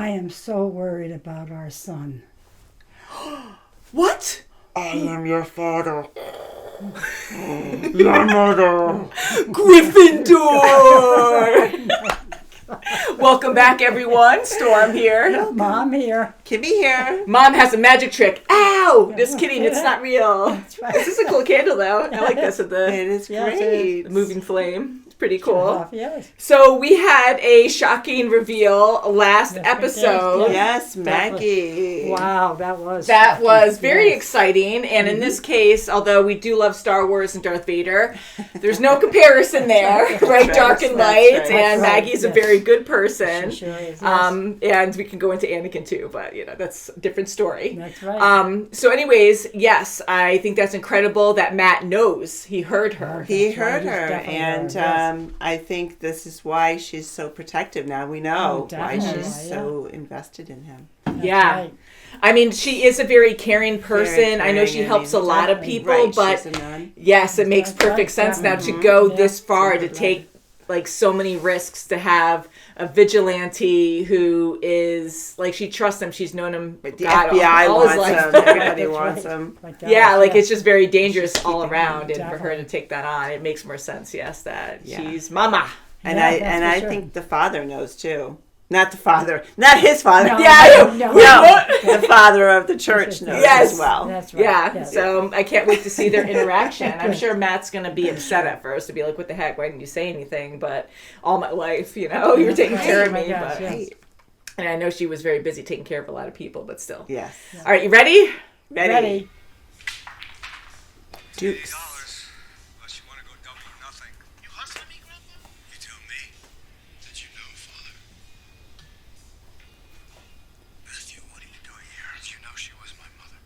I am so worried about our son. What? I am your father. Your mother. Gryffindor! Welcome back, everyone. Storm here. Mom here. Kimmy here. Mom has a magic trick. Ow! Just kidding. It's not real. Right. This is a cool candle, though. I like this with It the is Yes, great. moving flame. It's pretty cool. Yes. So we had a shocking reveal last Yes, we did. episode. Yes, Maggie. Wow, that was Very yes. exciting, and in this case, although we do love Star Wars and Darth Vader, there's no comparison there, right? right, Dark and that's light, right. and That's right, Maggie's a yes. very good person. She sure is, yes. And we can go into Anakin too, but that's a different story. That's right. So anyways, yes, I think that's incredible that Matt knows he heard her. He That's right, heard he's her, definitely and heard, yes. I think this is why she's so protective now. We know why definitely, she's yeah. so invested in him. That's Yeah. right. I mean, she is a very caring person. Very I know she caring, helps a lot of definitely. people, Right, but she's a nun. yes, it makes That's right, perfect sense now to definitely. go Yeah. this far to Absolutely. take like so many risks to have a vigilante who is like she trusts him. She's known him. The God, FBI all his wants life. him. Everybody That's wants right. him. Like Yeah, like yes. it's just very dangerous Just all keep it around, and for her to Definitely. take that on, it makes more sense. Yes, that Yeah. she's mama. And Yeah, I that's and for I sure. think the father knows too. Not the father, not his father. No, Yeah, no, No, the father of the church knows Yes. as well. That's right. Yeah, yes. so I can't wait to see their interaction. I'm sure Matt's going to be upset at first to be like, what the heck, why didn't you say anything? But all my life, you're taking Right. care of Oh my me. gosh, But, yes. and I know she was very busy taking care of a lot of people, but still. Yes. All right, you ready? Ready. Dukes. Unless you want to go double or nothing. You hustling me, Grandpa? You tell me. That you know, Father. Matthew, what are you doing here? You know she was my mother.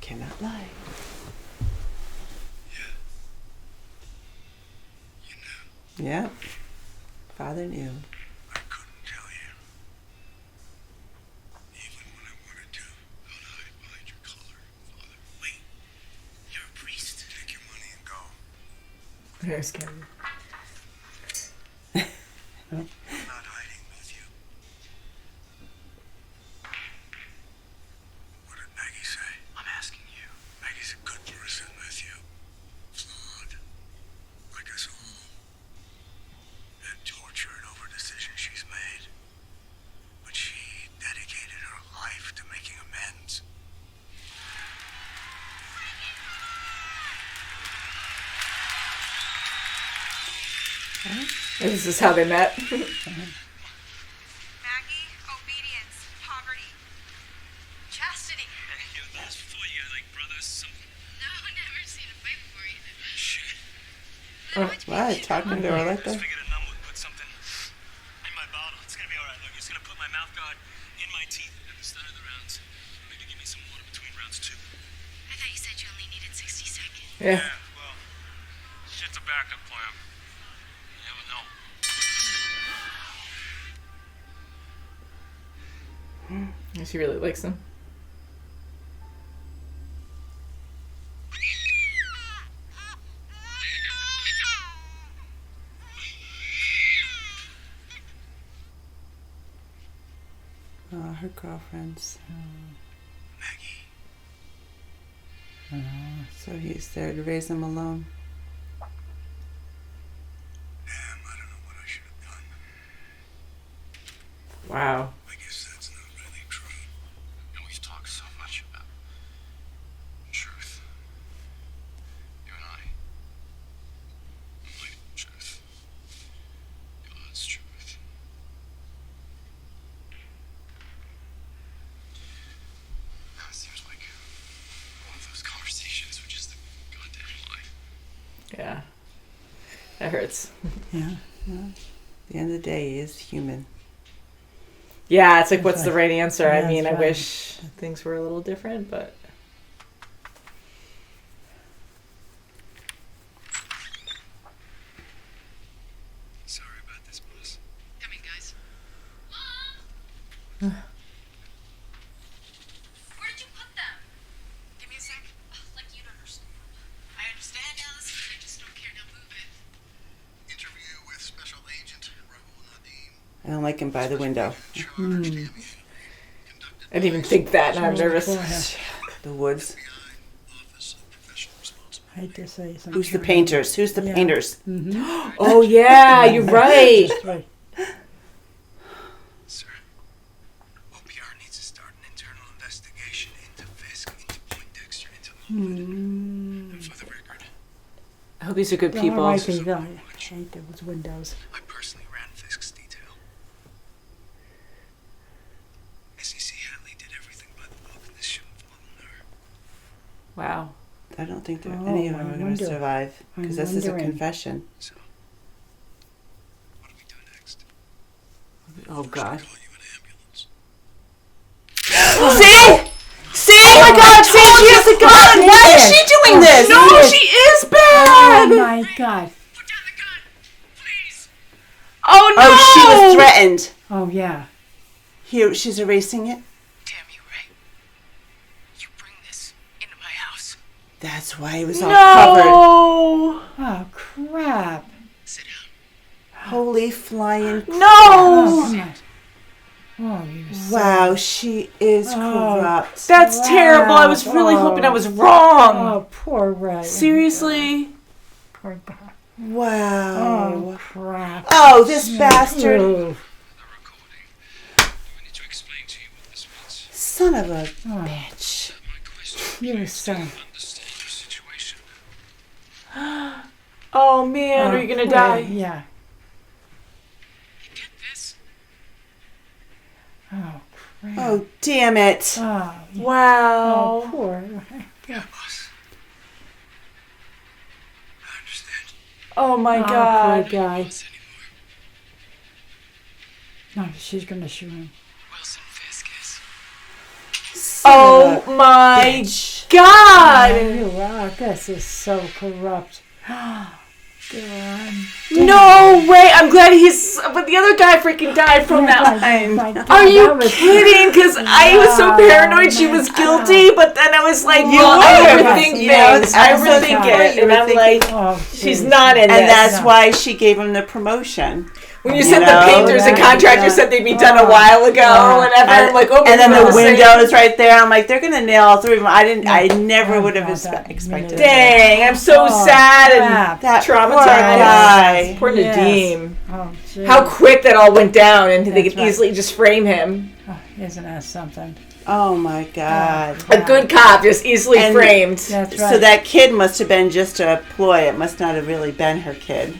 Cannot lie. Yeah. You knew. Yeah. Father knew. I couldn't tell you. Even when I wanted to. Don't hide behind your collar, Father. Wait. You're a priest. Take your money and go. Very scary. I'm not hiding, Matthew. What did Maggie say? I'm asking you. Maggie's a good person, Matthew. Flawed. Like us all. And tortured over decisions she's made. But she dedicated her life to making amends. This is how they met. Maggie, obedience, poverty, chastity. Hey, that's before you like brothers, something. No, never seen a fight before either. Shit. What? Talking to her like Just that? figured a numb would put something in my bottle. It's gonna be alright. Look, it's gonna put my mouth guard in my teeth at the start of the rounds. Maybe give me some water between rounds 2. I thought you said you only needed 60 seconds. Yeah. Well, shit's a backup plan. You never know. She really likes him. Her girlfriends. Maggie. So he's there to raise them alone. Damn, I don't know what I should have done. Wow. I guess that's not really true. And we've talked so much about truth. You and I. My truth. God's truth. It seems like one of those conversations, which is the goddamn lie. Yeah. That hurts. Yeah. Well, at the end of the day, he is human. Yeah, it's like, what's the right answer? I That's mean, I right. wish things were a little different, but... Sorry about this, boss. Come in, guys. Mom! Where did you put them? Give me a sec. Like you don't understand. I understand, Alice. I just don't care. Now move it. Interview with Special Agent Rahul I don't like him by the window. I didn't even think that, and I'm nervous. The woods. I hate to say something. Who's the painters? Who's the painters? Oh yeah, you're right. Right. Sir, OPR needs to start an internal investigation into Fisk, into Poindexter, into Milford. And for the record, I hope these are good Well, people. I hate those windows. I personally ran Fisk's detail. SEC Hadley did everything by the book, and this shouldn't fall on her. Wow. I don't think Oh, any of them I are going wonder. to survive. Because I'm this is a wondering. confession. So, what do we do next? Oh god. Call you an ambulance. See? See? Oh my god, see, she has a gun! Why is she doing this? No, she is Oh bad! my god. Put down the gun! Please! Oh no! Oh, she was threatened. Oh yeah. Here, she's erasing it. Damn you, Ray. You bring this into my house. That's why it was all covered. No! Oh crap. Sit down. Holy flying. Oh, No! come on. Oh, you son. Wow, she is corrupt. That's terrible. I was really hoping I was wrong. Oh, poor Ray. Seriously? Poor guy. Wow. Oh crap. Oh, this bastard. Oh, The recording. Do I need to explain to you what this means? Son of a oh, bitch. My question you is, son. understand your situation. Oh man, are you gonna poor- die? Yeah. You get this? Oh crap. Oh, damn it. Oh, Wow. oh poor. Yeah, boss. I understand. Oh my Oh, god. poor guy. Boss anymore. No, she's gonna shoot him. Wilson Fisk is. Son Oh of a my bitch. god. You are. This is so corrupt. God. No way. I'm glad he's. But the other guy freaking died from that. My God, Are you that was- kidding? Because I was so paranoid she was guilty, but then I was like, well, I were. overthink You know, things. I I was overthink so it. you And were I'm thinking- like, Oh, she's jeez. not in And this. that's why she gave him the promotion. When you You said know, the painters and that- contractors said they'd be done a Oh. while ago Yeah. or whatever, I'm like, oh, And then maybe the they're saying- windows right there. I'm like, they're gonna nail all three of them. I never Oh, would have God, that expected minute. that. Dang, I'm so Oh, sad crap. and That traumatized. poor guy. Poor Yes. Nadeem. Oh, jeez. How quick that all went down, and they That's could right. easily just frame him. Oh, isn't that something? Oh my God. A good cop, just easily And- framed. That's right. So that kid must have been just a ploy. It must not have really been her kid.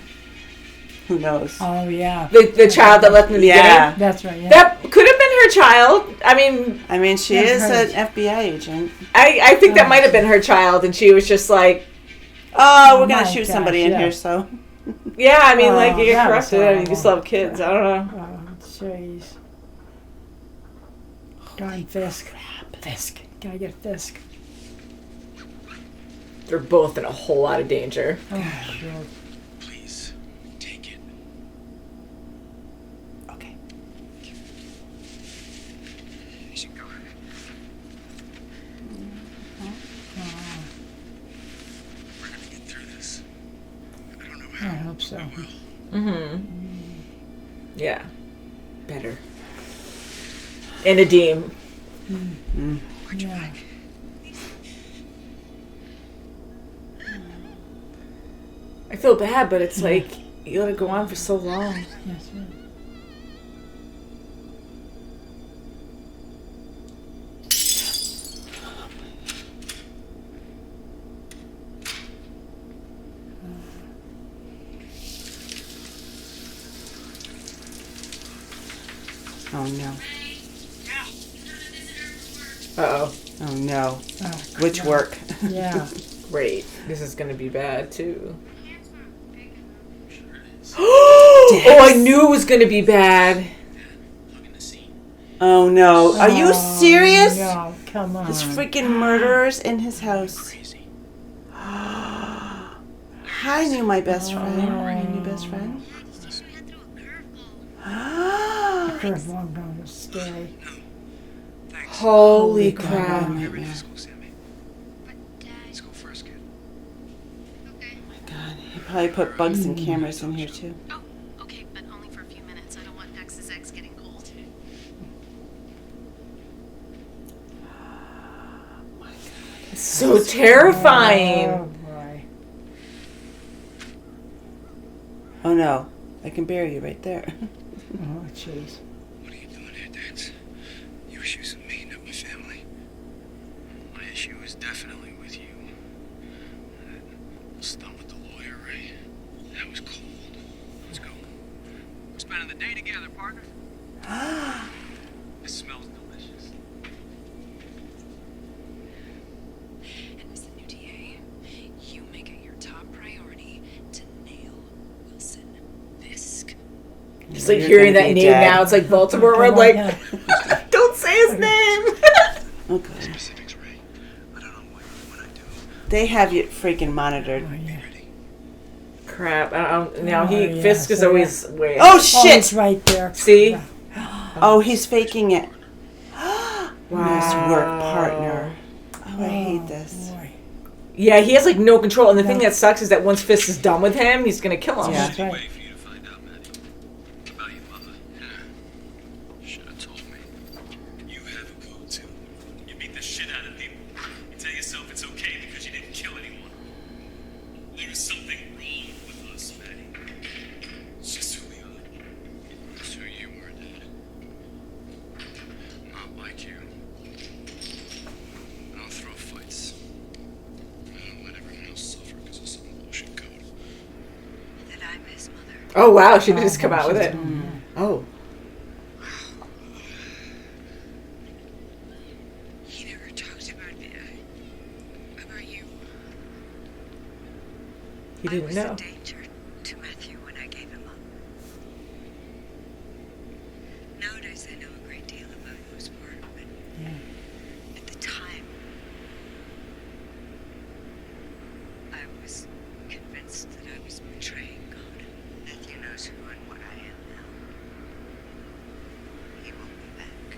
Who knows? Oh, yeah. The child that left in the Yeah. That's right. Yeah. beginning. That could have been her child. I mean, I mean, she Yeah, is hers. an FBI agent. I think that might have been her child, and she was just like, Oh, we're Oh gonna my shoot gosh, somebody in yeah. here. So yeah, I mean, like, Oh, you get that was corrupted, and you horrible. still have kids. I don't know. Oh, jeez. Darn Fisk. Fisk. Gotta get Fisk. They're both in a whole lot of danger. Oh, sure. Please, take it. okay. You should go. We're gonna get through this. I don't know I how. hope so. Mm-hmm. Yeah. Better. And Nadeem. Yeah. I feel bad, but it's like, you let it go on for so long. Yes, right. Oh no. Uh-oh. Oh no. Oh, Which work? yeah. Great. This is going to be bad, too. Sure it is. Oh, I knew it was going to be bad. Look in the scene. Oh no. Are you Oh, serious? No, come on. There's freaking murderers in his house. Crazy. I knew my best friend. My new best friend. She went through a curveball. Curveball going to stay. Thanks. Holy God. crap. Get ready to school, Sammy. But, Let's go first, kid. okay. God, he probably put bugs and cameras in here too. Oh, okay, but only for a few minutes. I don't want X's X so terrifying. Oh, boy. Oh no, I can bury you right there. Oh, jeez. What are you doing here, Dax? Your issues with me, not my family. My issue is definitely with you. That stunt with the lawyer, right? That was cold. Let's go. We're spending the day together, partner. It smells delicious. And as the new DA, you make it your top priority to nail Wilson Fisk. Just like You're hearing gonna that be name dead. now, it's like Baltimore. Where I'm Oh, like, yeah. don't say his name. Oh god. Specifics, Ray. I don't know when I do. They have you freaking monitored. Oh, yeah. Ready? Crap. Now Oh, yeah, Fisk is so always way. Oh Oh, shit! it's right there. See? Oh, he's faking it. Wow. Nice work, partner. Oh, I hate this. Boy. Yeah, he has like no control, and the thing No. that sucks is that once Fisk is done with him, he's gonna kill him. Yeah. That's right. Wait for you to find out, Maddie. About your mother. Yeah. Should have told me. You have a code too. You beat the shit out of people. You tell yourself it's okay because you didn't kill anyone. There is something wrong with us, Maddie. It's just who we are. It's who you were, Dad. Not like you. I don't throw fights. I don't let everyone else suffer because of some bullshit code. That I'm his mother. Oh wow, she did just come out with it. Oh. He never talked about me. About you. He I didn't was know. a danger to Matthew when I gave him up. Nowadays I know a great deal about who's part of it. Yeah. At the time, I was convinced that I was betraying God. Matthew knows who and what I am now. He won't be back.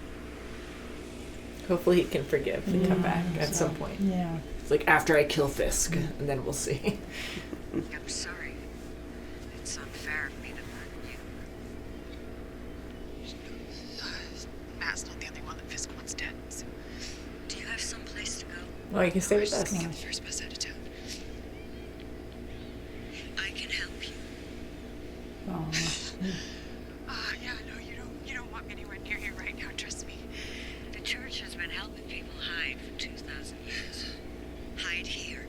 Hopefully he can forgive and come back at some point. Yeah. It's like after I kill Fisk, and then we'll see. I'm sorry. It's unfair of me to murder you. Matt's not the only one that Fisk wants dead. So. Do you have some place to go? Well, you can stay with Just us. take the first bus out of town. I can help you. Oh, Yeah, no, you don't want me anywhere near you right now, trust me. The church has been helping people hide for 2,000 years. Hide here.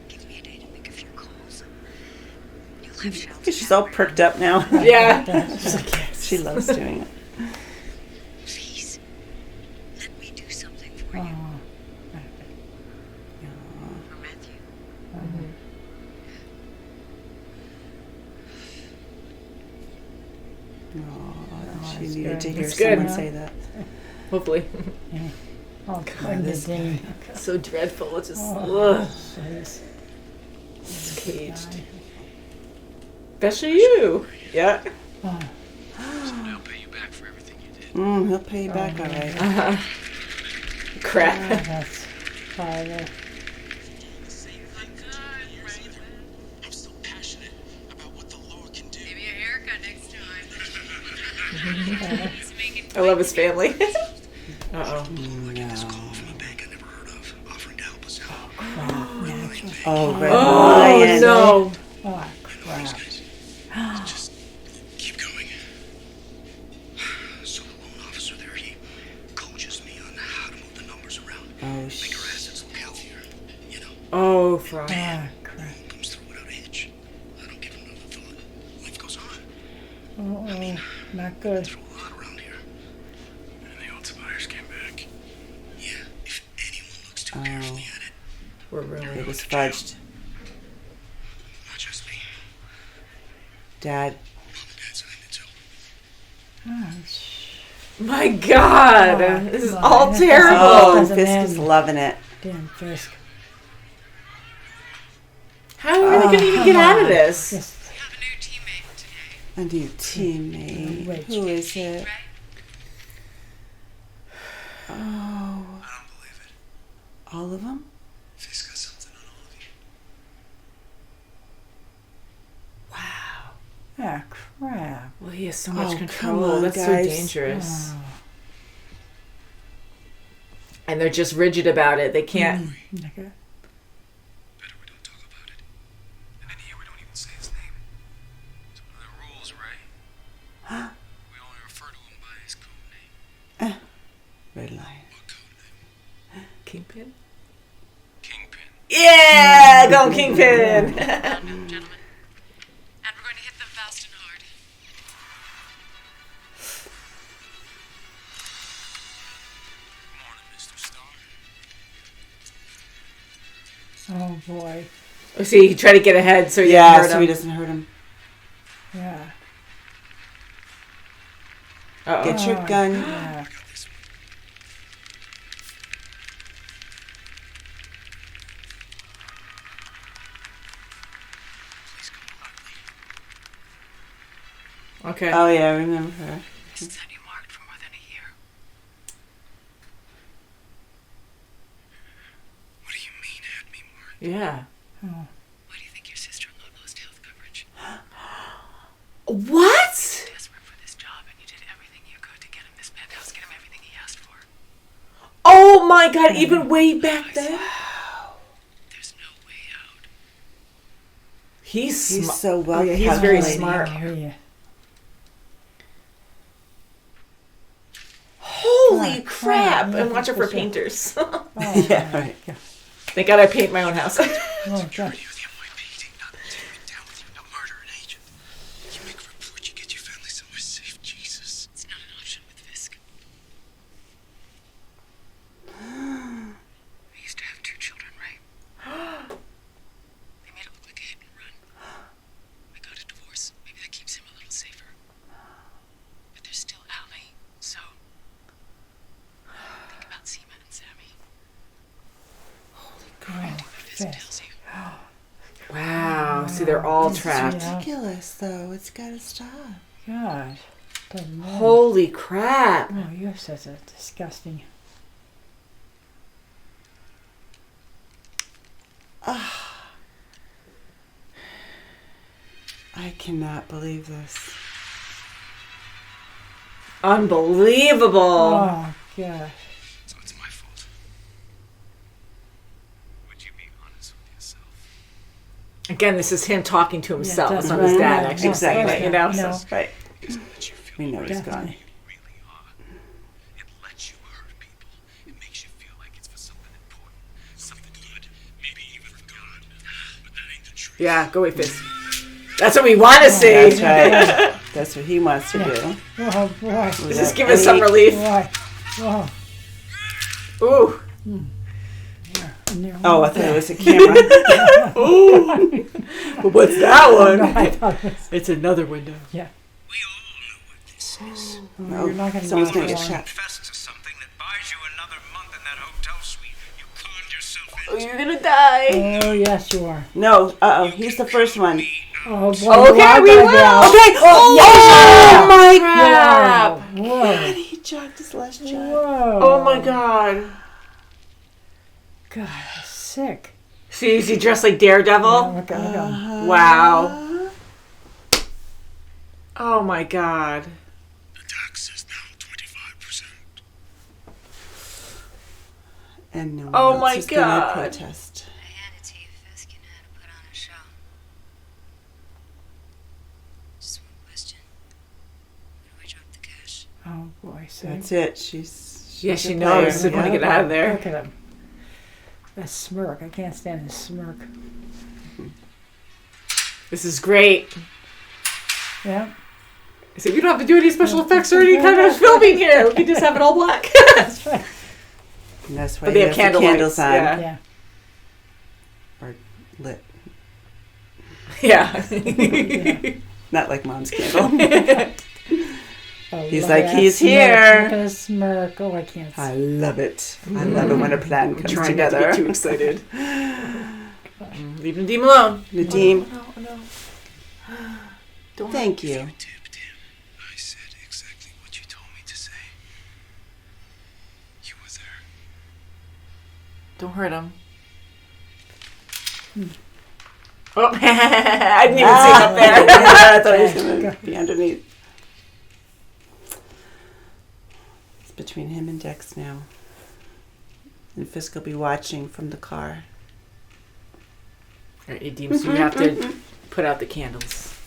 Give me a day to make a few calls. You'll have shelter. She's all perked up now. Yeah. She loves doing it. Please, let me do something for you. oh. For Matthew. Oh, she that's needed to good. hear It's good, someone huh? say that. Hopefully. Oh, this Dean. So dreadful. It's just Oh, ugh. jeez. It's caged. Especially you. Yeah. Oh, I'll pay you back for everything you did. He'll pay you back, all right. Crap. that's horrible. I'm so passionate about what the Lord can do. Maybe a haircut next time. He's making I love his family. Uh-oh. I get this call from a bank I never heard of, offering to help us out. Oh, Red Oh, Lion. no. Oh, crap. Just keep going. So the loan officer there, he coaches me on how to move the numbers around. Oh, Make our assets look healthier. You know, Oh, fuck. Oh, crap. loan comes through without a hitch. I don't give him another thought. Life goes on. Oh, not good. Through a lot around here. And the old buyers came back. Yeah, if anyone looks too carefully at it, We're really. It was fudged. not just me. Dad. Mom and Dad signed it too. My God. Oh, This is come all on. terrible. Oh, Doesn't Fisk end. is loving it. Damn Fisk. How are they going to even get out of this? Yes. We have a new teammate today. A new teammate. Which? Who is it? Right? Oh, I don't believe it. all of them? Fisk got something on all of you. Ah, crap. Well, he has so much Oh, control. come on, That's guys. so dangerous. Oh. And they're just rigid about it. They can't. Okay. Better we don't talk about it. And in here we don't even say his name. It's one of the rules, Ray. We only refer to him by his code name. Red Lion. What code name? Kingpin? Kingpin. Yeah! Go Kingpin! Gentlemen. And we're going to hit them fast and hard. Morning, Mr. Starr. Oh boy. Oh, see, he tried to get ahead so he Yeah, didn't hurt so him. he doesn't hurt him. Yeah. Uh-oh. Get your gun. Yeah. I got this one. Please come quietly. Okay. Oh yeah, I remember her. This had you marked for more than a year. What do you mean, had me marked? Yeah. Oh. Why do you think your sister-in-law lost health coverage? What? Desperate for this job, and you did everything you could to get him this penthouse, get him everything he asked for. Oh my god, even way back then? There's no way out. He's He's smart. so well yeah, he's very calculated. smart. Yeah. Holy Oh, crap! crap. And watch out for For sure. painters. Oh, Yeah, right. Yeah. Thank God I paint my own house. Oh, God. You're the NYPD, not taking it down with you, no murder an agent. You make a report, you get your family somewhere safe, Jesus. It's not an option with Fisk. We used to have 2 children, right? They made it look like a hit and run. I got a divorce. Maybe that keeps him a little safer. But there's still Allie, so think about Seema and Sammy. Oh, Fisk Fisk. tells you. Wow. See, they're all trapped. Yeah. Ridiculous, though. It's gotta stop. God. The men. Holy crap. Oh, you're such a disgusting. I cannot believe this. Unbelievable. Oh, God. So it's my fault. Would you be honest with yourself? Again, this is him talking to himself. that's it's not his right. dad Yeah, actually exactly. saying it, you know? No. So- Right. Because it lets you feel We know he's Definitely. gone. you really are. It lets you hurt people. It makes you feel like it's for something important, something good, maybe even for God. But that ain't the truth. Yeah, go away, Fisk. That's what we want to see. That's right. That's what he wants to do. Oh, boy. Just give us some relief. Boy. Oh. Ooh. No. Oh, I thought it was a camera. Ooh. But what's that one? No, I thought it was. It's another window. Yeah. We all know what this is. Oh, you're not going to Someone's gonna get shot. Confess to something that buys you another month in that hotel suite you conned yourself Oh, into. you're gonna die. Oh, yes, you are. No, he's the first one. Oh, boy. Okay, we will. Okay. Oh my crap. Whoa. God, he jogged his last jog. Whoa. Oh my god. God, sick. See, is he dressed like Daredevil? Oh, look at him. Wow. Oh my god. The tax is now 25%. And no one Oh else my is gonna God. protest. I hand it to you, Fisk. You know how to put on a show. Just one question. Where do I drop the cash? Oh, boy. See? That's it. She's Yeah, a she player. knows. They want to get out of there. Look at him. That smirk. I can't stand his smirk. This is great. Yeah. I said, we don't have to do any special effects or any kind of filming here. We can just have it all black. That's right. And that's why But they he have has the candles candles on. Yeah. Yeah. Or lit. Yeah. Not like Mom's candle. Oh, He's look like, at that he's smirk. here. Look at his smirk. Oh, I can't I see. love it. I love it when a plan comes Trying not to together. get too excited. Leave Nadim alone. Nadim, No. thank you. Tipped him. I said exactly what you told me to say. You were there. Don't hurt him. Oh, I didn't even see him up there. I thought he was going to be underneath. It's between him and Dex now. And Fisk will be watching from the car. All right, it deems you have to put out the candles.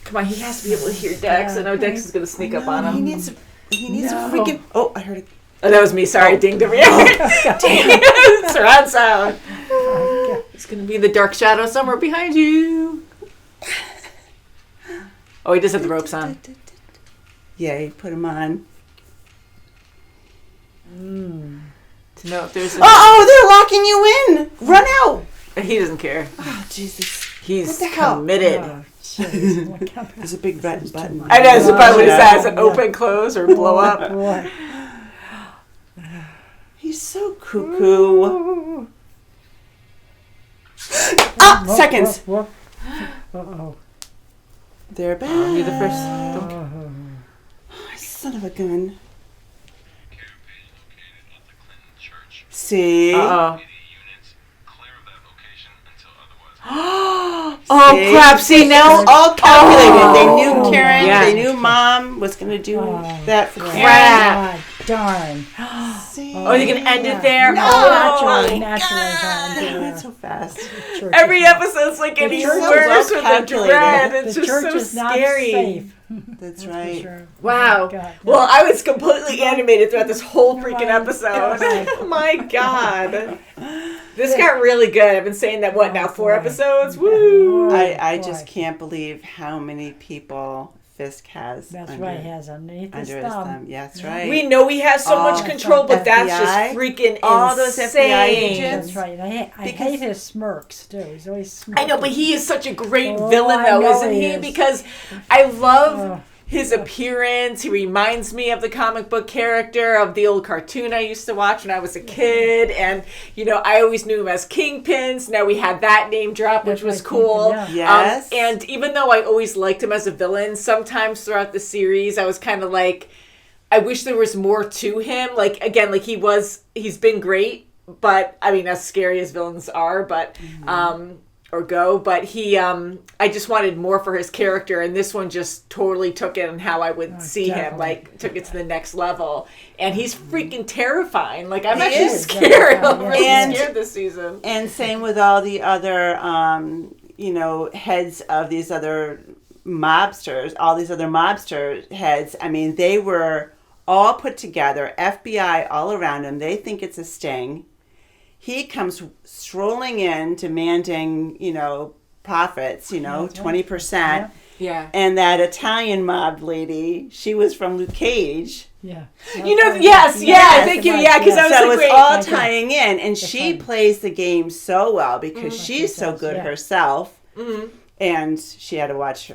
Come on, he has to be able to hear Dex. I know Dex is going to sneak up on him. He needs a freaking... Oh, I heard it. Oh, that was me. Sorry, dinged over here. Damn, surround sound. It's going to be in the dark shadow somewhere behind you. Oh, he does have the ropes on. Yeah, he put them on. To know if there's Oh, they're locking you in! Run out! He doesn't care. Oh, Jesus. He's What the hell? committed. Oh, jeez. There's a big red button. I know, it's about what it Yeah. says. Open, close, or blow up. Boy. He's so cuckoo. Seconds. Uh-oh. They're back. You're the first. Don't... Son of a gun. Campaign located at the Clinton Church. See? Uh-oh. Units clear of that location until otherwise. Oh, See? crap. See, now... All calculated. They knew Oh, Karen. yeah. They knew Mom was going to do that for Karen. Crap. God darn. See? Oh, you can end it there? No. Oh, Naturally, Not so fast. every episode's like getting church is worse with the well-calculated. dread. It's the just church so is not scary. safe. That's For right. sure. Wow. Oh, God. Well, I was completely animated throughout this whole freaking right. episode. Right. Oh my God. This got really good. I've been saying that, what, now 4 episodes? Woo! I Boy. just can't believe how many people Fisk has That's under, right, he has underneath his under his thumb. thumb. Yeah, that's right. We know he has so All much control, but that's FBI, just freaking all those insane. FBI agents. That's right. I Because- hate his smirks, too. He's always smirking. I know, but he is such a great Oh, villain, I though, know isn't he he? is. Because I love Oh. his appearance. He reminds me of the comic book character of the old cartoon I used to watch when I was a kid. And, you know, I always knew him as Kingpin. So now we had that name drop, which That's was right, cool. Kingpin, Yes. And even though I always liked him as a villain, sometimes throughout the series, I was kind of like, I wish there was more to him. Like, again, like he's been great, but I mean, as scary as villains are, but, but he, I just wanted more for his character, and this one just totally took it and how I would see him, definitely. like, took it to the next level. And he's freaking terrifying. Like, I'm He actually is. scared. I'm Yeah. really And- scared this season. And same with all the other, heads of these other mobsters, all these other mobster heads. I mean, they were all put together, FBI all around him. They think it's a sting. He comes strolling in, demanding, profits, 20%. Yeah. And that Italian mob lady, she was from Luke Cage. Yeah. You know, Yes, thank you. Yeah, because yeah. I was So like, it's great. all I know. tying in, and she funny. plays the game so well because Mhm. she's so does, good yeah. herself, Mhm. and she had to watch,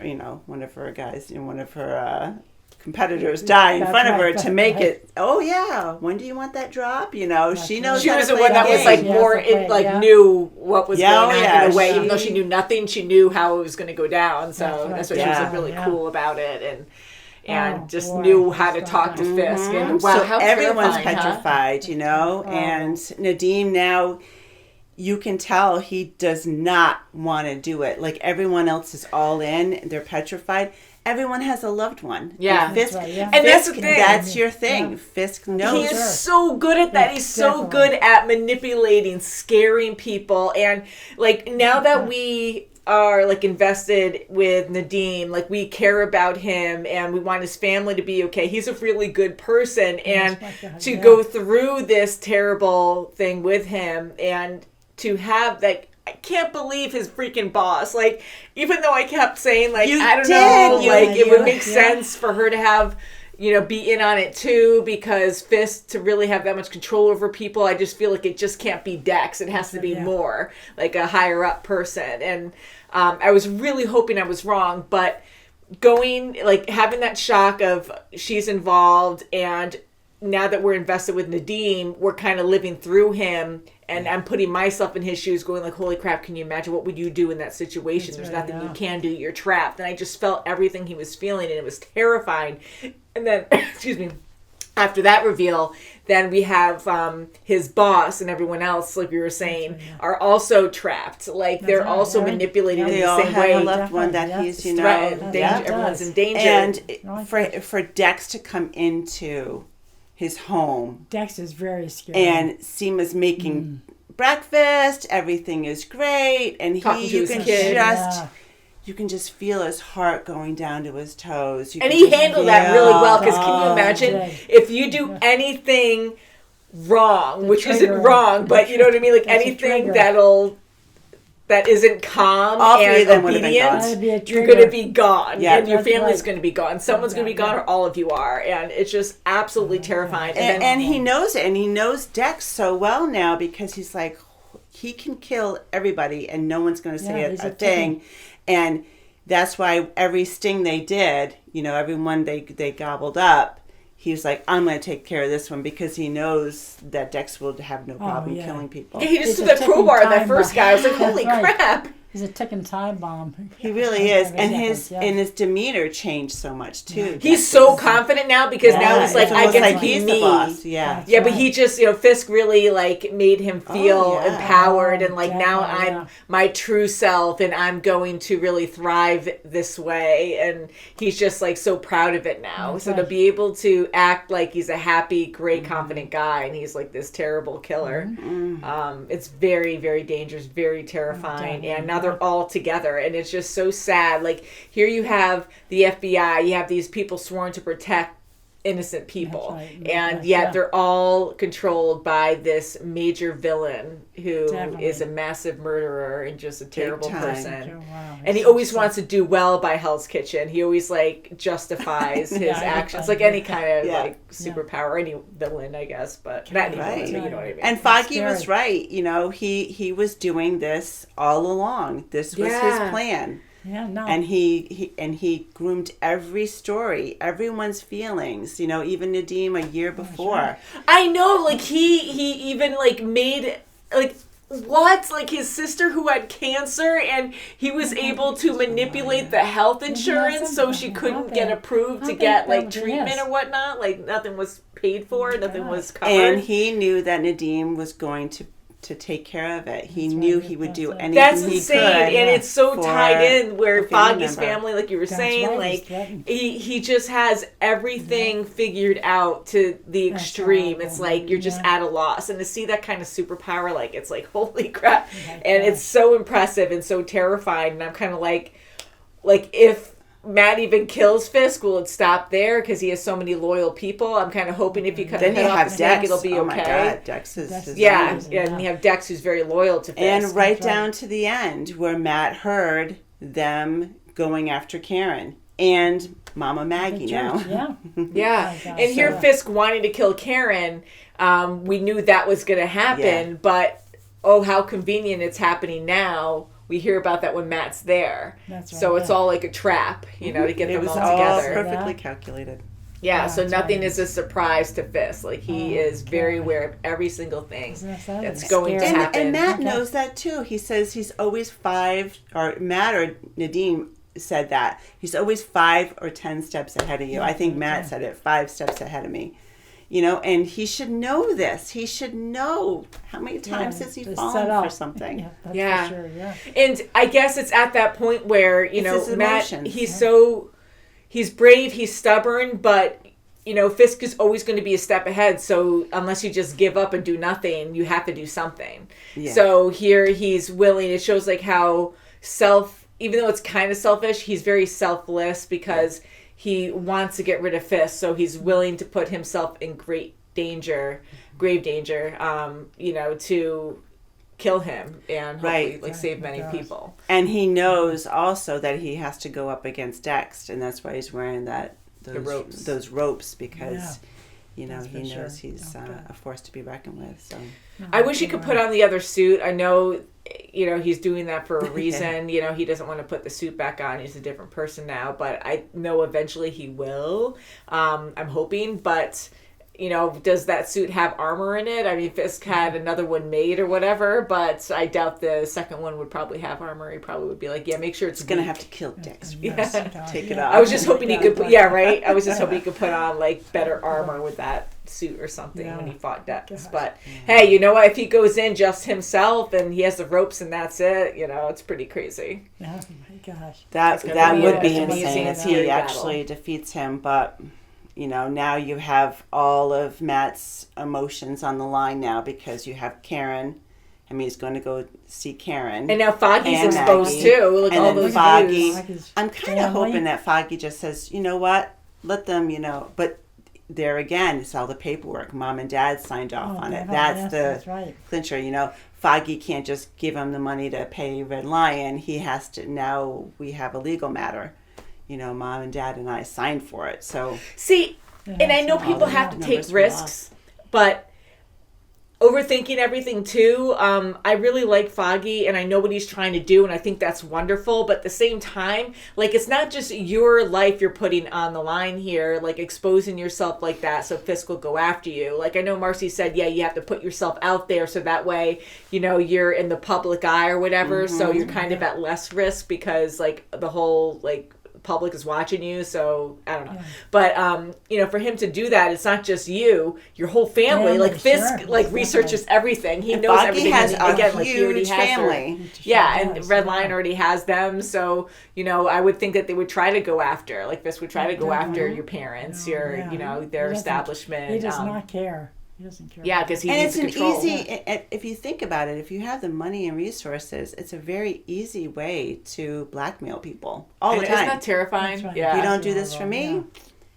one of her guys, one of her competitors die in That's front of her right, to that's make right. it. Oh yeah, when do you want that drop? She knows. She how was to the play one that was game. like Yeah, more that's right, like yeah. knew what was Yeah, going on yeah, in a way, she- even though she knew nothing, she knew how it was going to go down. So That's right, that's what she was yeah. like really Yeah. cool about it, and Oh, just boy, knew how to that's talk to right. Fisk. And Mhm. wow, so how everyone's terrifying, huh? petrified, Oh. and Nadeem now. You can tell he does not want to do it. Like everyone else is all in, they're petrified. Everyone has a loved one. Yeah. And Fisk, That's right, yeah. And that's the Fisk, thing. that's your thing. Yeah. Fisk He knows. Sure. is so good at that. Yeah, He's so definitely. good at manipulating, scaring people. And like now that we are like invested with Nadeem, like we care about him and we want his family to be okay. He's a really good person, and my God, to yeah. go through this terrible thing with him and to have that. I can't believe his freaking boss. Like, even though I kept saying, like, You I don't did. know, You- like, it would you- make yeah. sense for her to have, be in on it too, because Fisk to really have that much control over people, I just feel like it just can't be Dex. It has to be Yeah. more, like a higher up person. And I was really hoping I was wrong, but having that shock of she's involved, and now that we're invested with Nadeem, we're kind of living through him, and I'm putting myself in his shoes going like, holy crap, can you imagine what would you do in that situation? That's There's right, nothing yeah. you can do, you're trapped. And I just felt everything he was feeling, and it was terrifying. And then, excuse me, after that reveal, then we have his boss and everyone else, like we were saying, That's right, yeah. are also trapped. Like they're right, also yeah. manipulated Yeah. in They the all same have way. a loved one that Definitely, he's, yeah. Threatened, Yeah. danger, It everyone's does. in danger. And No, I for Dex to come into his home. Dex is very scary. And Seema's making breakfast. Everything is great, and Talking to you his can kid. you can just feel his heart going down to his toes. And he handled that really well, because can you Oh, imagine yeah. if you do anything wrong, which isn't trigger. wrong, but you know what I mean, like That's a anything trigger. that isn't calm All three and of them would have been obedient, gone. That'd be a you're trigger. going to be gone. Yeah. And your That's family's right. going to be gone. Someone's going to be gone, or all of you are. And it's just absolutely terrifying. And he knows it, and he knows Dex so well now, because he's like, he can kill everybody, and no one's going to say he's a a thing. And that's why every sting they did, everyone they gobbled up, he was like, I'm going to take care of this one, because he knows that Dex will have no problem yeah. killing people. he just It's threw a that ticking crowbar at that time first bomb. guy. I was like, That's holy right. crap. He's a ticking time bomb. He really is, and Yeah. his demeanor changed so much too. He's so confident now, because now he's like, it's I almost get like to be he's me. the boss. Yeah, That's Yeah, but right. he just, Fisk really, made him feel yeah. empowered, and, now definitely, I'm yeah. my true self, and I'm going to really thrive this way, and he's just, so proud of it now. That's So to right. be able to act like he's a happy, great, confident guy, and he's, this terrible killer, it's very, very dangerous, very terrifying, Definitely, and now they're all together, and it's just so sad. Here you have the FBI, you have these people sworn to protect innocent people, That's right. and Yes, yet yeah. they're all controlled by this major villain who Definitely. is a massive murderer and just a terrible time. person. Wow, And he it's always so- wants to do well by Hell's Kitchen. He always justifies his Yeah, actions, yeah. like any kind of Yeah. superpower, any villain, I guess, but not any Right. villain, but you know what I mean. And Foggy scary. was right. He was doing this all along. This was Yeah. his plan. Yeah, no. And he groomed every story, everyone's feelings. Even Nadim a year before. I know, he even made what? His sister who had cancer, and he was able to manipulate the health insurance so she couldn't get approved to get treatment or whatnot. Nothing was paid for, nothing was covered. And he knew that Nadim was going to take care of it. He knew he would do anything That's he insane, could. and it's so for tied in where a family Foggy's member. family, like you were That's saying, right, he's threatened. he just has everything figured out to the That's extreme. horrible. It's you're just Yeah. at a loss, and to see that kind of superpower, it's holy crap, my and gosh. it's so impressive and so terrifying. And I'm kind of like if Matt even kills Fisk, will it stop there? Because he has so many loyal people. I'm kind of hoping if you cut Then the you head off have the snake, Dex. it'll be Oh okay. my God, Dex is Dex is Yeah, amazing, yeah, and yeah. you have Dex, who's very loyal to Fisk. And right That's right. down to the end where Matt heard them going after Karen and Mama Maggie now. Yeah. Yeah, Oh, gosh, and here so- Fisk wanting to kill Karen, we knew that was going to happen, Yeah. but oh, how convenient it's happening now. We hear about that when Matt's there. That's right, So it's yeah. all like a trap, to get It them was all all together. perfectly Yeah. calculated. Yeah, so that's nothing right. is a surprise to Fisk. He is very God. aware of every single thing That's that's going to scary. happen. And Matt Okay. knows that too. He says he's always Matt or Nadim said that. He's always 5 or 10 steps ahead of you. I think Matt said it, 5 steps ahead of me. And he should know this. He should know how many times has he to set fallen up. for something. Yeah, that's Yeah. for sure, yeah. And I guess it's at that point where, his Matt, emotions. he's brave, he's stubborn, but, Fisk is always going to be a step ahead. So unless you just give up and do nothing, you have to do something. Yeah. So here he's willing. It shows how even though it's kind of selfish, he's very selfless because he wants to get rid of Fisk. So he's willing to put himself in grave danger, to kill him and hopefully Right. save many Gosh. people. And he knows also that he has to go up against Dex, and that's why he's wearing ropes. those ropes because That's he for knows sure. he's Okay. a force to be reckoned with. So I wish he could put on the other suit. I know, he's doing that for a reason. He doesn't want to put the suit back on. He's a different person now, but I know eventually he will. I'm hoping, but does that suit have armor in it? I mean, Fisk had another one made or whatever, but I doubt the second one would probably have armor. He probably would be like, yeah, make sure it's gonna weak. have to kill Dex. Yes, Yeah. God, Take it yeah. off. I was just hoping he could put, Yeah. right? I was just hoping he could put on better armor with that suit or something when Yeah. he fought Dex. Gosh. But hey, you know what? If he goes in just himself and he has the ropes and that's it, it's pretty crazy. Oh my gosh. That gonna that be would an be amazing insane if scary he battle. actually defeats him, but now you have all of Matt's emotions on the line now because you have Karen. I mean, he's going to go see Karen. And now Foggy's and exposed Maggie, too. Like and all then those Foggy. views. I'm kind of hoping that Foggy just says, you know what, let them, but there again, it's all the paperwork. Mom and Dad signed off on it. That's right. clincher, Foggy can't just give him the money to pay Red Lion. He has to, now we have a legal matter. Mom and Dad and I signed for it. So see, and I know people have to take risks, but overthinking everything too. I really like Foggy, and I know what he's trying to do, and I think that's wonderful. But at the same time, like, it's not just your life you're putting on the line here, like exposing yourself like that so Fisk will go after you. Like, I know Marcy said, yeah, you have to put yourself out there so that way, you're in the public eye or whatever. So you're kind of at less risk because like the whole public is watching you, so I don't know. But for him to do that, it's not just you, your whole family. Like Fisk, researches everything. He knows Foggy everything. has a he already huge has family. and Red Lion already has them. So I would think that they would try to go after, like Fisk would try to go after your parents, their establishment. He does not care. He doesn't care. Yeah, because he needs it's control. an easy. If you think about it, if you have the money and resources, it's a very easy way to blackmail people all the time. Isn't that terrifying? Right. Yeah. If you don't do this for me,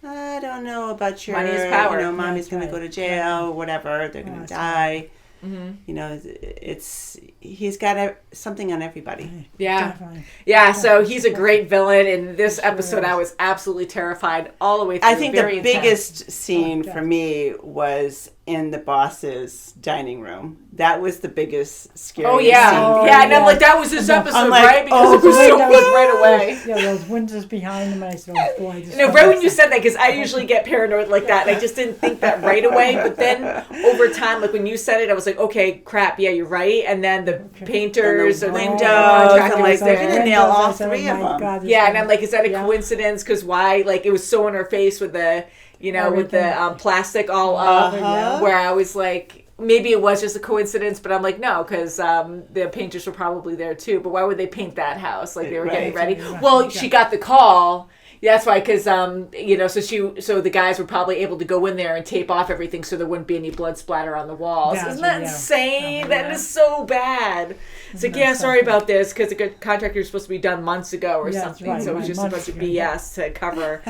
I don't know about your money is power. Mommy's going to go to jail or whatever. They're going to die. Mm-hmm. He's got something on everybody. Yeah. Definitely. Yeah, so he's a great villain. In this episode, I was absolutely terrified all the way through. I think Very the intense. biggest scene for me was in the boss's dining room. That was the biggest scary Oh, yeah. scene. Yeah, and I'm like, that was this episode, I'm like, right? Because it was oh, so wait, good right away. Yeah, those windows behind him. I said, oh boy. Right when you said that, because I usually get paranoid like that, and I just didn't think that right away. But then over time, like when you said it, I was like, okay, crap, yeah, you're right. And then the painters and or the the windows, contractors, I'm like, they're there. gonna nail all three of them. Yeah, and I'm like, is that a coincidence? Because why? Like, it was so in her face with the, with the plastic all up, where I was like, maybe it was just a coincidence, but I'm like, no, because the painters were probably there too. But why would they paint that house? Like, they were getting ready. Well, she got the call. Yeah, that's why, because so the guys were probably able to go in there and tape off everything so there wouldn't be any blood splatter on the walls. Isn't that insane? That is so bad. It's like, yeah, sorry about this, because the contractor was supposed to be done months ago or something. Right, so it was just a bunch of BS to cover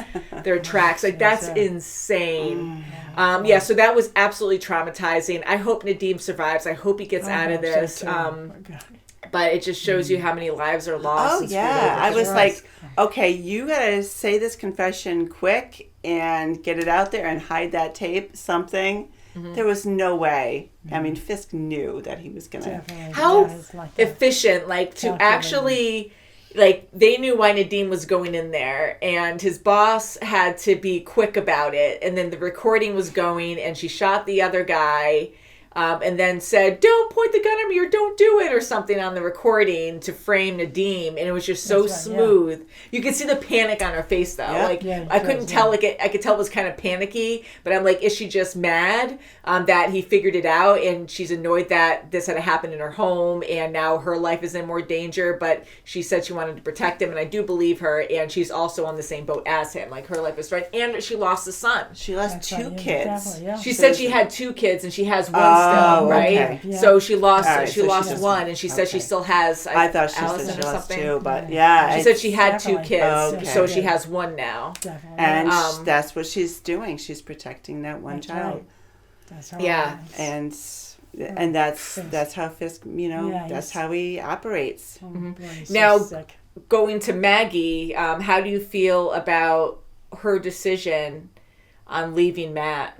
their tracks. Like, that's insane. So that was absolutely traumatizing. I hope Nadeem survives. I hope he gets out of this. But it just shows you how many lives are lost. Oh, yeah. I was like, okay, you got to say this confession quick and get it out there and hide that tape, something. Mm-hmm. There was no way. Mm-hmm. I mean, Fisk knew that he was going to. How efficient, to actually, they knew why Nadeem was going in there, and his boss had to be quick about it. And then the recording was going, and she shot the other guy. And then said, don't point the gun at me or don't do it or something on the recording to frame Nadeem. And it was just so smooth. Yeah. You could see the panic on her face, though. I couldn't tell. I could tell it was kind of panicky. But I'm like, is she just mad that he figured it out? And she's annoyed that this had happened in her home. And now her life is in more danger. But she said she wanted to protect him. And I do believe her. And she's also on the same boat as him. Like, her life is right. And she lost a son. She lost two kids. She said she had 2 kids and she has one still, right? Okay. Yeah. So she lost one, and she said she still has. I thought she Allison said she lost something. 2, but yeah, she said she had 2 kids, so she has one now. Definitely. And that's what she's doing. She's protecting that one child. Right. That's how and that's how Fisk, that's how he operates. Now, going to Maggie, how do you feel about her decision on leaving Matt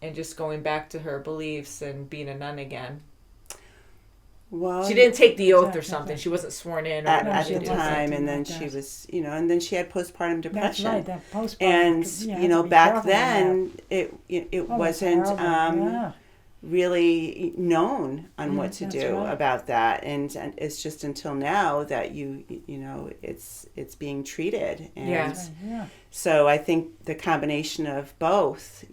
and just going back to her beliefs and being a nun again? Well, she didn't take the oath or something. She wasn't sworn in at the time, and then she was, and then she had postpartum depression. That's right, that postpartum. And back then it wasn't really known on what to do about that, and it's just until now that it's being treated, and so I think the combination of both,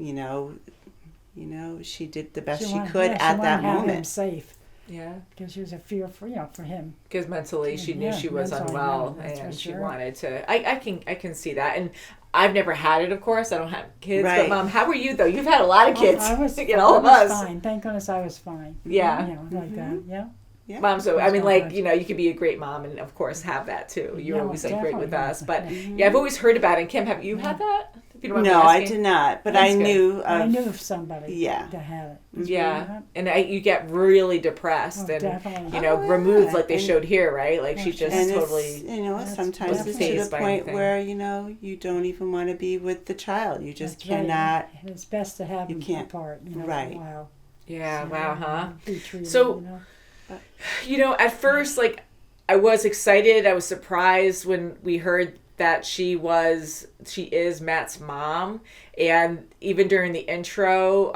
she did the best she could at that moment. Have him safe. Yeah, because she was a fear for him. Because mentally, she knew she was unwell, and she wanted to. I can see that, and I've never had it, of course. I don't have kids. Right. But, Mom, how were you, though? You've had a lot of kids. I was, all of us. fine. Thank goodness I was fine. Yeah. You know, like that. Yeah. Yeah. Mom, so, I That's mean, not like, bad. you know, you could be a great mom and, of course, have that, too. You're Yeah, always, like, great with definitely. us. But, Yeah. yeah, I've always heard about it. And, Kim, have you had that? If you don't mind me No, I asking? did not. But That's I good. knew. I knew of somebody Yeah. that had it. Yeah. And you get really depressed Oh, and, definitely. you know, Oh, removed yeah. like they And- showed here, right? Like, she's just And totally... it's, you know, That's- sometimes wasn't it's to fazed the by point anything. where, you know, you don't even want to be with the child. You just That's right. cannot. And it's best to have You them can't- apart, you know, right. for a while. Yeah, So, wow, huh? Be treated, So- you know. You know, at first, like, I was excited. I was surprised when we heard that she is Matt's mom. And even during the intro,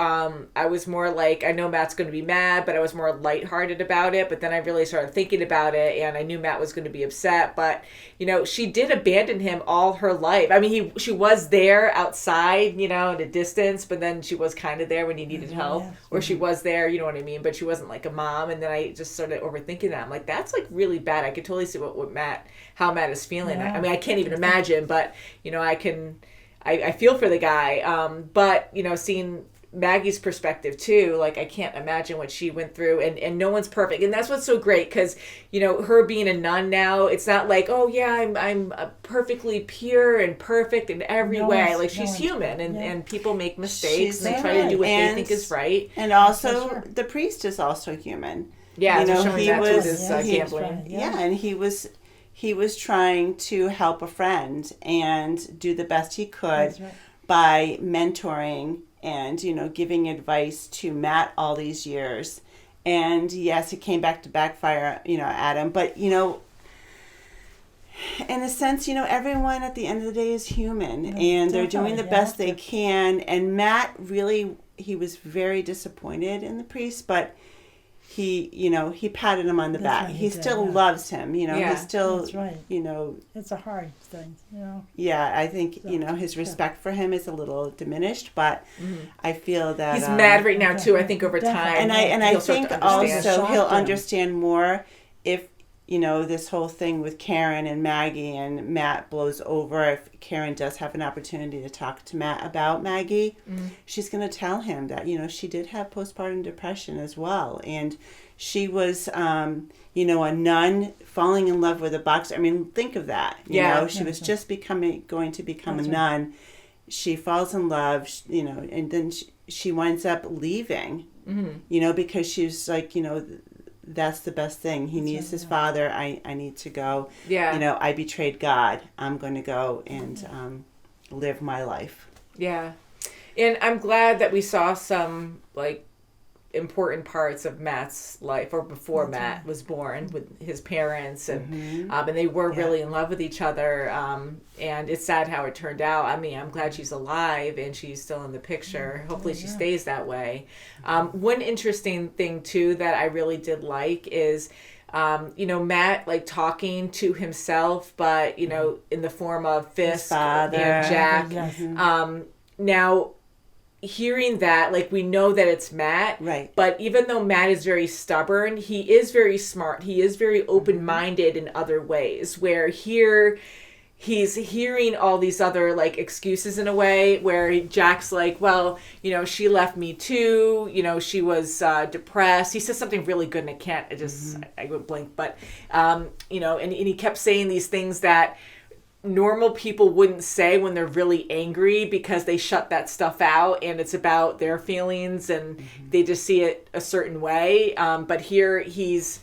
I was more like, I know Matt's going to be mad, but I was more lighthearted about it. But then I really started thinking about it, and I knew Matt was going to be upset. But, you know, she did abandon him all her life. I mean, she was there outside, you know, at a distance, but then she was kind of there when he needed help. Yeah. Or she was there, you know what I mean? But she wasn't like a mom. And then I just started overthinking that. I'm like, that's like really bad. I could totally see how Matt is feeling. Yeah. I mean, I can't even imagine, but, you know, I feel for the guy. But, you know, seeing Maggie's perspective too, like, I can't imagine what she went through, and no one's perfect. And that's what's so great, because, you know, her being a nun now, it's not like, oh yeah, I'm perfectly pure and perfect in every No way. one's- Like, no she's one's human, perfect, yeah. and people make mistakes, She's and they try to do what right. they think is right. And also, That's right. the priest is also human. Yeah, You they're know, showing he that too with was- his he was gambling. right. Yeah, and he was trying to help a friend and do the best he could That's right. by mentoring and, you know, giving advice to Matt all these years. And yes, it came back to backfire, you know, at him. But, you know, in a sense, you know, everyone at the end of the day is human, and they're doing the definitely, best yeah. they can. And Matt really, he was very disappointed in the priest, but he, you know, he patted him on the That's back. right, He he did, still yeah. loves him, you know, Yeah. he still, That's right. you know, It's a hard thing, you know. yeah, I think, you know, his respect for him is a little diminished, but I feel that He's mad right now too. I definitely, think over time, definitely. and I he'll start think to understand. also he'll Shocked him. understand more if, you know, this whole thing with Karen and Maggie and Matt blows over. If Karen does have an opportunity to talk to Matt about Maggie, she's going to tell him that, you know, she did have postpartum depression as well, and she was, you know, a nun falling in love with a boxer. I mean, think of that. You Yeah. know, she was just going to become That's a right. nun. She falls in love, you know, and then she winds up leaving, you know, because she's like, you know, that's the best thing. He needs right, his yeah. father. I need to go. Yeah. You know, I betrayed God. I'm going to go and live my life. Yeah. And I'm glad that we saw some, like, important parts of Matt's life, or before Matt was born, with his parents, and they were really in love with each other, and it's sad how it turned out. I mean, I'm glad she's alive and she's still in the picture. Hopefully she stays that way. One interesting thing too that I really did like is, you know, Matt, like, talking to himself, but, you know, in the form of Fisk father. and Jack. Yes. Now, hearing that, like, we know that it's Matt, Right. but even though Matt is very stubborn, he is very smart. He is very open-minded in other ways, where here he's hearing all these other, like, excuses in a way, where Jack's like, well, you know, she left me too, you know, she was depressed. He says something really good, and I went blank, but you know, and he kept saying these things that normal people wouldn't say when they're really angry, because they shut that stuff out, and it's about their feelings, and they just see it a certain way. But here he's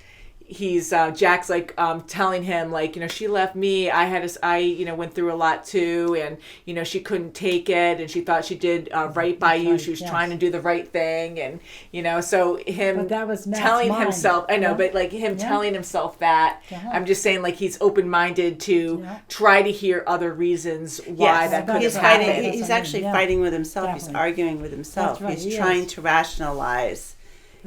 Jack's like telling him, like, you know, she left me. I you know, went through a lot too, and, you know, she couldn't take it, and she thought she did right by you. right, She was yes. trying to do the right thing, and, you know, so him But that was Matt's telling mind. himself, I know, Yeah. but like him Yeah. telling himself that, Yeah. I'm just saying, like, he's open-minded to Yeah. try to hear other reasons why Yes, that could he's have fighting. happened. He's That's what I actually mean, yeah. fighting with himself. He's Definitely. arguing with himself. That's right, He's he trying is. to rationalize,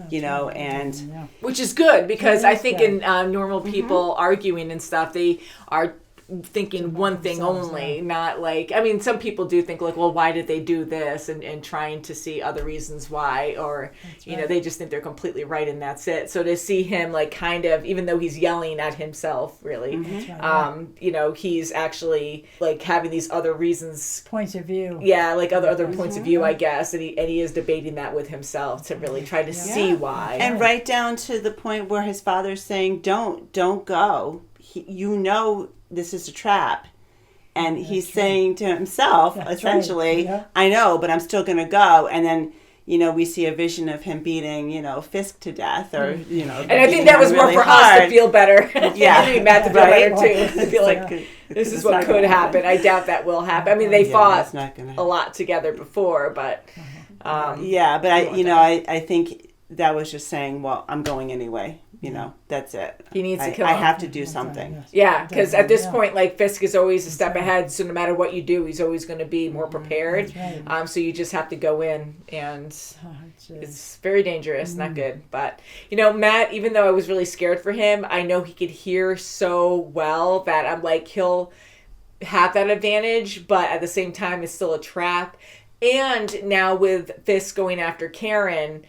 you know, and Yeah. Which is good, because It I is think good. in normal people arguing and stuff, they are thinking one thing themselves, only, yeah. not like, I mean, some people do think like, well, why did they do this, and trying to see other reasons why, or you know, right. they just think they're completely right and that's it. So to see him like kind of, even though he's yelling at himself, really, That's right, yeah. you know, he's actually like having these other reasons, Points of view. yeah, like other points of view, I guess, and he is debating that with himself to really try to see why. And right down to the point where his father's saying, don't go. You know this is a trap. And he's saying to himself, That's essentially, right. Yeah. I know, but I'm still going to go. And then, you know, we see a vision of him beating, you know, Fisk to death, or, you know. And I think that was really more for hard. us to feel better. Yeah. I think Matt to feel Right. better too. To feel like It's this is it's what not could gonna happen. I doubt that will happen. I mean, they Yeah, fought it's not gonna a lot together before, but Yeah, but I think that was just saying, well, I'm going anyway. You know, that's it. He needs to kill I him. have to do That's right, something. yes. yeah, because at this Yeah. point, like Fisk is always a step ahead. So no matter what you do, he's always going to be more prepared. That's right. So you just have to go in, and Oh, it's very dangerous, not good. But you know, Matt, even though I was really scared for him, I know he could hear so well that I'm like, he'll have that advantage, but at the same time, it's still a trap. And now with Fisk going after Karen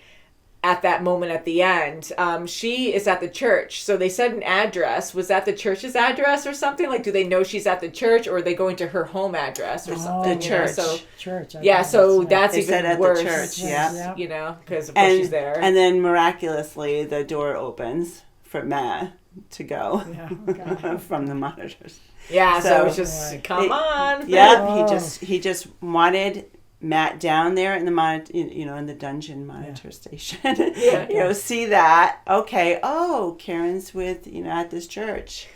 at that moment at the end, she is at the church. So they said an address. Was that the church's address or something? Like, do they know she's at the church, or are they going to her home address or something? The you know? church. So Church. I yeah, think so it's, that's They said even at the worse. church, yeah. You know, because of course she's there. And then miraculously, the door opens for Matt to go Yeah. Okay. from the monitors. Yeah, so it's So- just come on. Yeah, Oh. he just wanted Matt down there in the in the dungeon monitor station. Yeah. You know, see that. Okay. Oh, Karen's with at this church.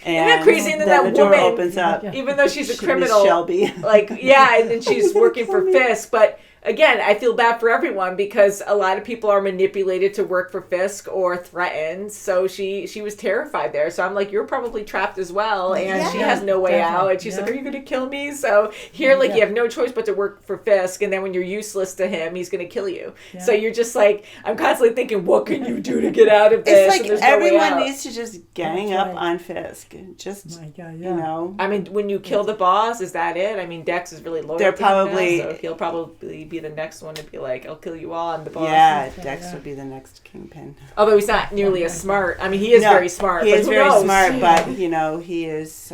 And Isn't that crazy? And then then that the door woman, opens up. even though she's a She was criminal, Shelby. like yeah, and then she's working for Fisk. But again, I feel bad for everyone because a lot of people are manipulated to work for Fisk or threatened. So she was terrified there. So I'm like, you're probably trapped as well, and she Yeah, has no way definitely. out. And she's like, Yeah. are you going to kill me? So here, like, Yeah. you have no choice but to work for Fisk, and then when you're useless to him, he's going to kill you. Yeah. So you're just like, I'm constantly thinking, what can you do to get out of this? It's And like there's no way everyone out. needs to just gang That's up right. on Fisk. Just My God, you yeah. know. I mean, when you kill the boss, is that it? I mean, Dex is really loyal They're to him now, probably- so he'll probably be the next one to be like, I'll kill you all, I'm the boss. Yeah, Okay, Dex yeah. would be the next kingpin. Although he's not nearly as smart. I mean, he is No, very smart. He but is who very knows? smart, but he is.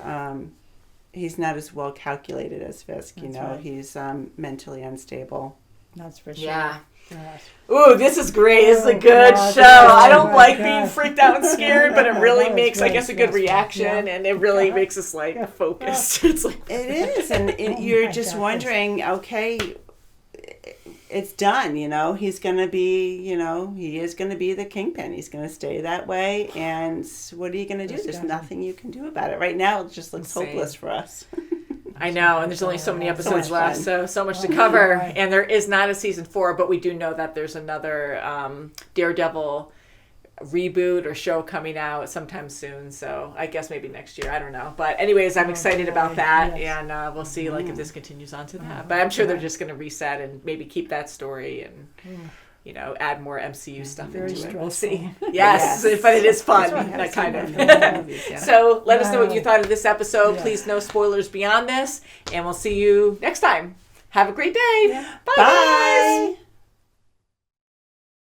He's not as well calculated as Fisk. That's know, right. he's mentally unstable. That's for sure. Yeah. Yes. Ooh, this is great. This is a Oh, good God, show. yeah, I don't oh, like my being God. freaked out and scared, but it really That was makes, I really guess, a good stressful. reaction, Yeah. and it really Yeah. makes us like focused. It's like, It is, and Oh you're my just God. wondering. Okay, it's done. He's gonna be. He is gonna be the kingpin. He's gonna stay that way. And what are you gonna do? Just There's gotta- nothing you can do about it right now. It just looks Insane. hopeless for us. I know, and there's only so many So episodes much left, fun. so much to Oh, cover. right. And there is not a season 4, but we do know that there's another Daredevil reboot or show coming out sometime soon. So I guess maybe next year. I don't know. But anyways, I'm Oh, excited boy, about that, yes. and we'll see like if this continues on to that. But I'm sure they're just going to reset and maybe keep that story and. Add more MCU stuff Very into it. We'll stressful. see. Yes, but it is fun. That kind of. So let us know what you thought of this episode. Yeah. Please, no spoilers beyond this. And we'll see you next time. Have a great day. Bye, guys. Bye.